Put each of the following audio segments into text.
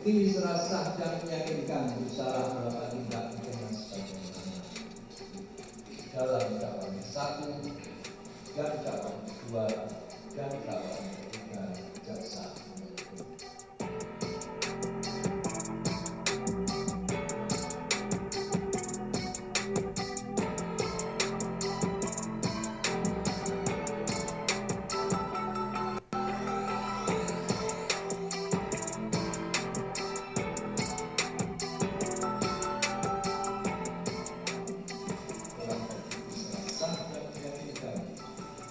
bukti serasa dan meyakinkan secara berapa tindak dengan sebagaimana dalam dakwaan 1 dan dakwaan 2 dan dakwaan 3 jaksa.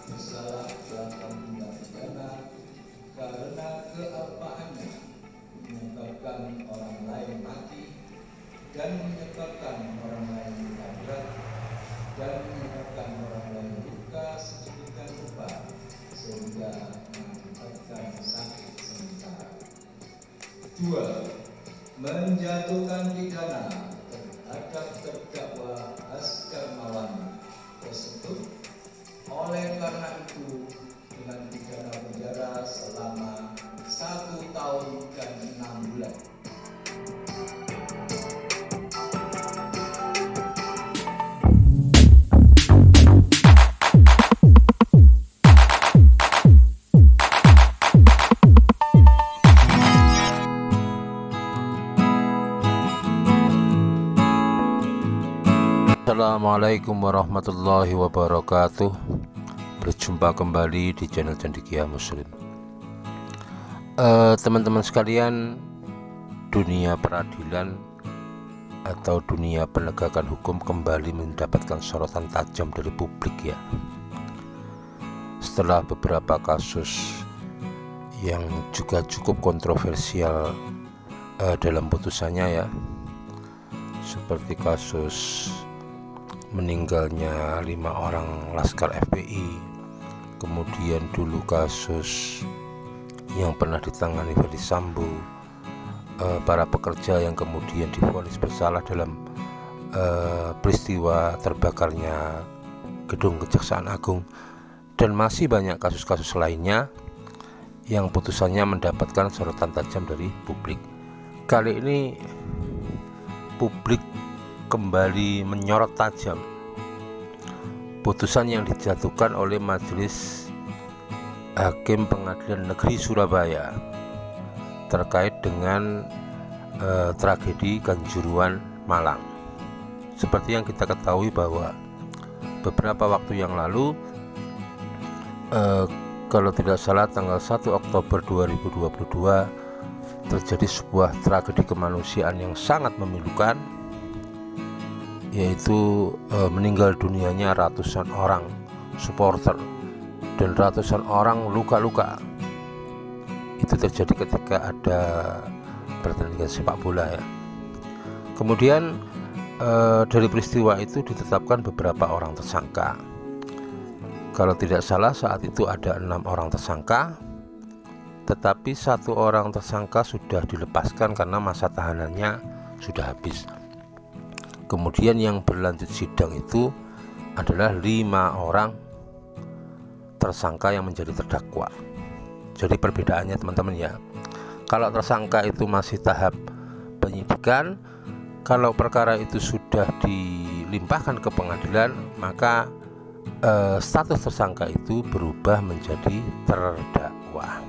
Bersalah melakukan tindak pidana karena kealpaannya menyebabkan orang lain mati dan menyebabkan orang lain luka berat dan menyebabkan orang lain luka sedemikian rupa sehingga mengakibatkan sakit sementara. 2. Menjatuhkan pidana terhadap terdakwa Askar Maulana tersebut oleh karena itu dengan pidana penjara selama 1 tahun dan 6 bulan. Assalamualaikum warahmatullahi wabarakatuh. Berjumpa kembali di channel Cendekia Muslim. Teman-teman sekalian, dunia peradilan atau dunia penegakan hukum kembali mendapatkan sorotan tajam dari publik ya. Setelah beberapa kasus yang juga cukup kontroversial dalam putusannya ya, seperti kasus meninggalnya 5 orang Laskar FPI, kemudian dulu kasus yang pernah ditangani Ferdy Sambo, para pekerja yang kemudian divonis bersalah dalam peristiwa terbakarnya gedung Kejaksaan Agung, dan masih banyak kasus-kasus lainnya yang putusannya mendapatkan sorotan tajam dari publik. Kali ini publik kembali menyorot tajam putusan yang dijatuhkan oleh Majelis Hakim Pengadilan Negeri Surabaya terkait dengan tragedi Kanjuruhan Malang. Seperti yang kita ketahui bahwa beberapa waktu yang lalu, kalau tidak salah tanggal 1 Oktober 2022, terjadi sebuah tragedi kemanusiaan yang sangat memilukan, yaitu meninggal dunianya ratusan orang supporter dan ratusan orang luka-luka. Itu terjadi ketika ada pertandingan sepak bola ya. Kemudian dari peristiwa itu ditetapkan beberapa orang tersangka. Kalau tidak salah saat itu ada 6 orang tersangka, tetapi 1 orang tersangka sudah dilepaskan karena masa tahanannya sudah habis. Kemudian yang berlanjut sidang itu adalah 5 orang tersangka yang menjadi terdakwa. Jadi perbedaannya teman-teman ya, kalau tersangka itu masih tahap penyidikan, kalau perkara itu sudah dilimpahkan ke pengadilan, maka status tersangka itu berubah menjadi terdakwa.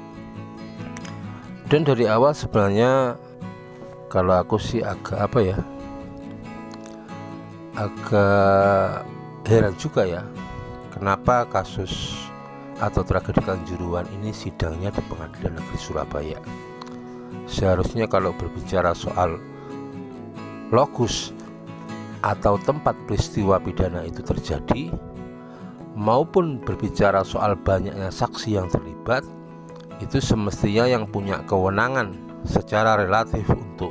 Dan dari awal sebenarnya kalau aku sih agak heran juga ya, kenapa kasus atau tragedi Kanjuruhan ini sidangnya di Pengadilan Negeri Surabaya. Seharusnya kalau berbicara soal lokus atau tempat peristiwa pidana itu terjadi, maupun berbicara soal banyaknya saksi yang terlibat, itu semestinya yang punya kewenangan secara relatif untuk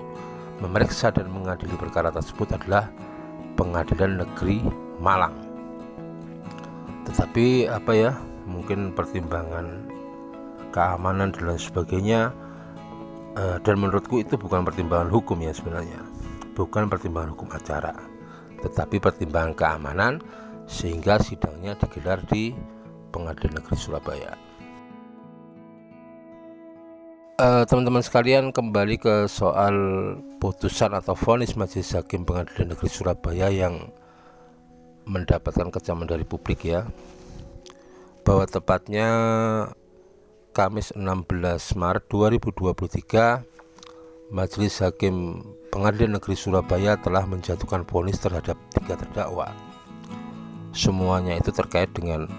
memeriksa dan mengadili perkara tersebut adalah Pengadilan Negeri Malang. Tetapi mungkin pertimbangan keamanan dan lain sebagainya, dan menurutku itu bukan pertimbangan hukum ya, sebenarnya bukan pertimbangan hukum acara, tetapi pertimbangan keamanan, sehingga sidangnya digelar di Pengadilan Negeri Surabaya. Teman-teman sekalian, kembali ke soal putusan atau vonis Majelis Hakim Pengadilan Negeri Surabaya yang mendapatkan kecaman dari publik ya, bahwa tepatnya Kamis 16 Maret 2023 Majelis Hakim Pengadilan Negeri Surabaya telah menjatuhkan vonis terhadap 3 terdakwa. Semuanya itu terkait dengan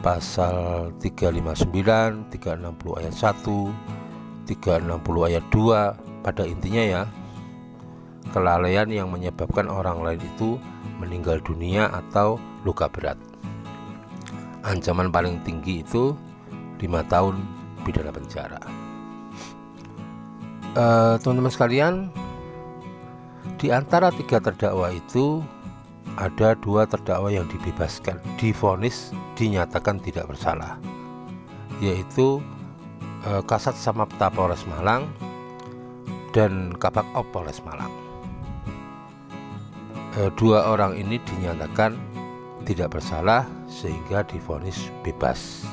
pasal 359, 360 ayat 1, 360 ayat 2. Pada intinya ya, kelalaian yang menyebabkan orang lain itu meninggal dunia atau luka berat. Ancaman paling tinggi itu 5 tahun pidana penjara. Teman-teman sekalian, di antara 3 terdakwa itu ada 2 terdakwa yang dibebaskan, divonis dinyatakan tidak bersalah, yaitu Kasat Samapta Polres Malang dan Kabak Op Polres Malang. 2 orang ini dinyatakan tidak bersalah sehingga divonis bebas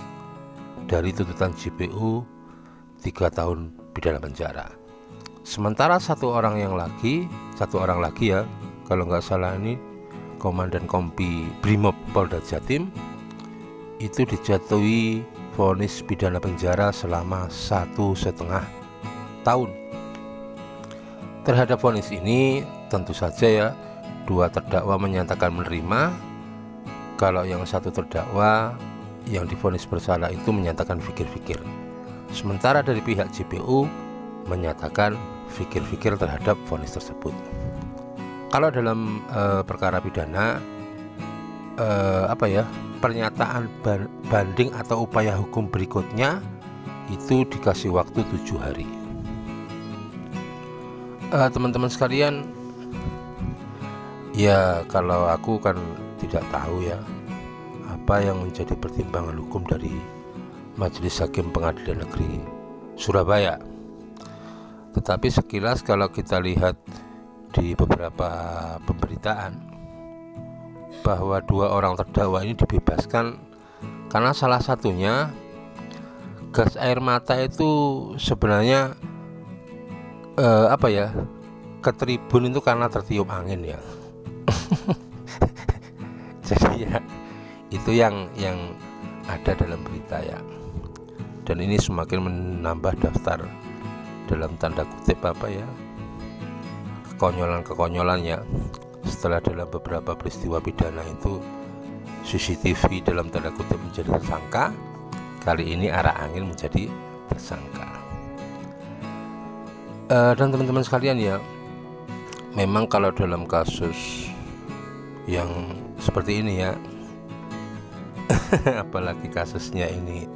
dari tuntutan JPU 3 tahun pidana penjara. Sementara satu orang lagi ya, kalau nggak salah ini Komandan Kompi Brimob Polda Jatim, itu dijatuhi vonis pidana penjara selama 1,5 tahun. Terhadap vonis ini tentu saja ya, 2 terdakwa menyatakan menerima. Kalau yang 1 terdakwa yang divonis bersalah itu menyatakan fikir-fikir. Sementara dari pihak JPU menyatakan fikir-fikir terhadap vonis tersebut. Kalau dalam perkara pidana pernyataan banding atau upaya hukum berikutnya itu dikasih waktu 7 hari. Teman-teman sekalian, ya kalau aku kan tidak tahu ya apa yang menjadi pertimbangan hukum dari Majelis Hakim Pengadilan Negeri Surabaya. Tetapi sekilas kalau kita lihat di beberapa pemberitaan, bahwa 2 orang terdakwa ini dibebaskan karena salah satunya gas air mata itu sebenarnya ke tribun itu karena tertiup angin ya. Jadi ya itu yang ada dalam berita ya. Dan ini semakin menambah daftar dalam tanda kutip kekonyolan ya. Setelah dalam beberapa peristiwa pidana itu CCTV dalam tanda kutip menjadi tersangka, kali ini arah angin menjadi tersangka. Dan teman-teman sekalian ya, memang kalau dalam kasus yang seperti ini ya, apalagi kasusnya ini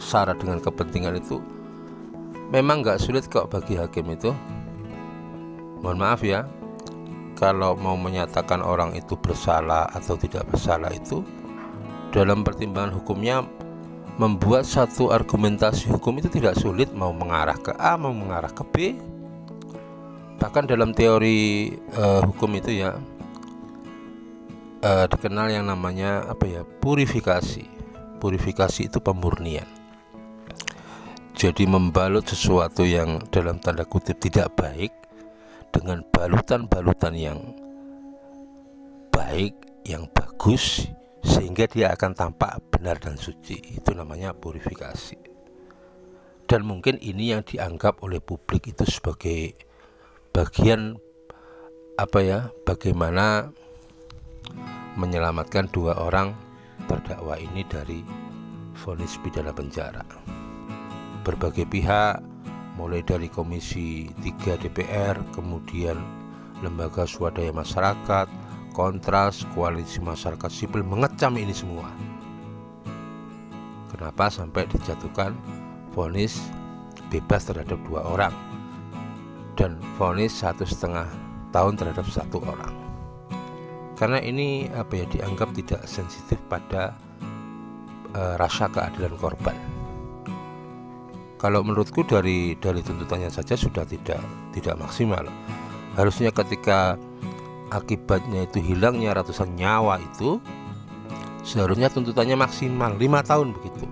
syarat dengan kepentingan itu, memang nggak sulit kok bagi hakim itu. Mohon maaf ya, kalau mau menyatakan orang itu bersalah atau tidak bersalah itu dalam pertimbangan hukumnya, membuat satu argumentasi hukum itu tidak sulit, mau mengarah ke A, mau mengarah ke B. Bahkan dalam teori hukum itu ya dikenal yang namanya purifikasi. Purifikasi itu pemurnian. Jadi membalut sesuatu yang dalam tanda kutip tidak baik dengan balutan-balutan yang baik, yang bagus, sehingga dia akan tampak benar dan suci. Itu namanya purifikasi. Dan mungkin ini yang dianggap oleh publik itu sebagai bagian bagaimana menyelamatkan 2 orang terdakwa ini dari vonis pidana penjara. Berbagai pihak, mulai dari Komisi 3 DPR, kemudian lembaga swadaya masyarakat, Kontras, koalisi masyarakat sipil mengecam ini semua. Kenapa sampai dijatuhkan vonis bebas terhadap 2 orang dan vonis 1,5 tahun terhadap 1 orang? Karena ini dianggap tidak sensitif pada rasa keadilan korban. Kalau menurutku dari tuntutannya saja sudah tidak maksimal. Harusnya ketika akibatnya itu hilangnya ratusan nyawa itu, seharusnya tuntutannya maksimal 5 tahun begitu.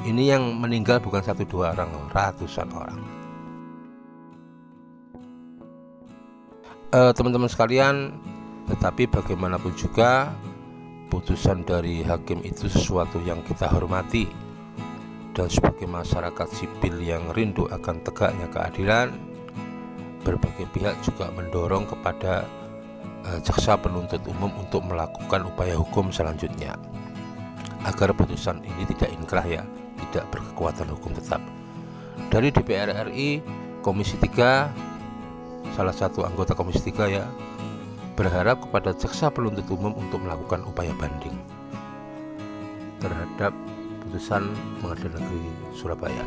Ini yang meninggal bukan 1-2 orang, ratusan orang. Teman-teman sekalian, tetapi bagaimanapun juga putusan dari hakim itu sesuatu yang kita hormati, dan sebagai masyarakat sipil yang rindu akan tegaknya keadilan, berbagai pihak juga mendorong kepada jaksa penuntut umum untuk melakukan upaya hukum selanjutnya agar putusan ini tidak inkrah ya, tidak berkekuatan hukum tetap. Dari DPR RI, Komisi 3, salah satu anggota Komisi 3 ya, berharap kepada jaksa penuntut umum untuk melakukan upaya banding terhadap putusan Pengadilan Negeri Surabaya.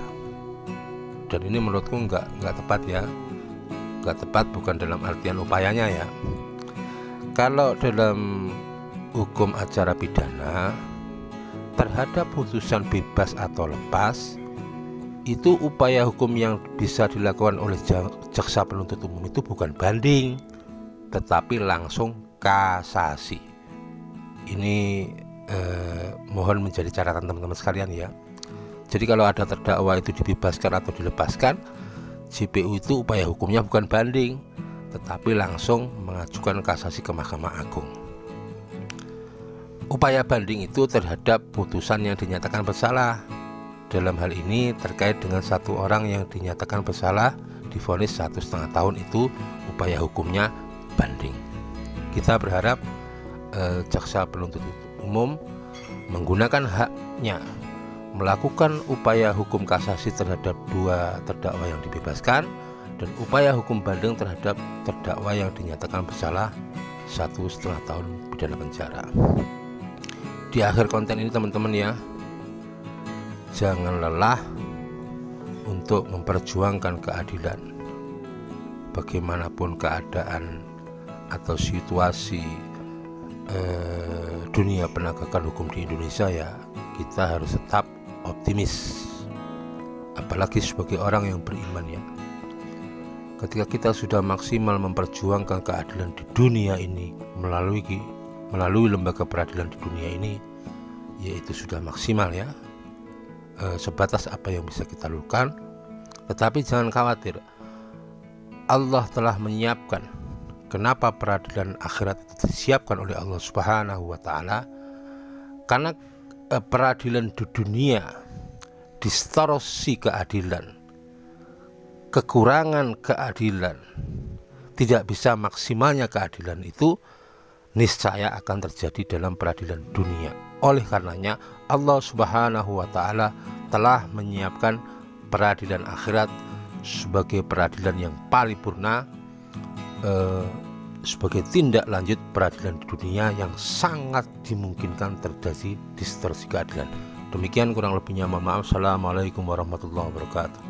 Dan ini menurutku nggak tepat ya, nggak tepat bukan dalam artian upayanya ya. Kalau dalam hukum acara pidana, terhadap putusan bebas atau lepas, itu upaya hukum yang bisa dilakukan oleh jaksa penuntut umum itu bukan banding, tetapi langsung kasasi. Ini mohon menjadi catatan teman-teman sekalian ya. Jadi kalau ada terdakwa itu dibebaskan atau dilepaskan, JPU itu upaya hukumnya bukan banding, tetapi langsung mengajukan kasasi ke Mahkamah Agung. Upaya banding itu terhadap putusan yang dinyatakan bersalah. Dalam hal ini terkait dengan satu orang yang dinyatakan bersalah divonis 1,5 tahun, itu upaya hukumnya banding. Kita berharap jaksa penuntut umum menggunakan haknya melakukan upaya hukum kasasi terhadap 2 terdakwa yang dibebaskan, dan upaya hukum banding terhadap terdakwa yang dinyatakan bersalah 1,5 tahun pidana penjara. Di akhir konten ini teman-teman ya, jangan lelah untuk memperjuangkan keadilan. Bagaimanapun keadaan atau situasi dunia penegakan hukum di Indonesia ya, kita harus tetap optimis, apalagi sebagai orang yang beriman ya. Ketika kita sudah maksimal memperjuangkan keadilan di dunia ini melalui lembaga peradilan di dunia ini, yaitu sudah maksimal ya, sebatas apa yang bisa kita lakukan. Tetapi jangan khawatir, Allah telah menyiapkan. Kenapa peradilan akhirat itu disiapkan oleh Allah Subhanahu wa Ta'ala? Karena peradilan di dunia, distorsi keadilan, kekurangan keadilan, tidak bisa maksimalnya keadilan itu niscaya akan terjadi dalam peradilan dunia. Oleh karenanya Allah Subhanahu wa Ta'ala telah menyiapkan peradilan akhirat sebagai peradilan yang paripurna, sebagai tindak lanjut peradilan di dunia yang sangat dimungkinkan terjadi distorsi keadilan. Demikian kurang lebihnya, mohon maaf. Assalamualaikum warahmatullahi wabarakatuh.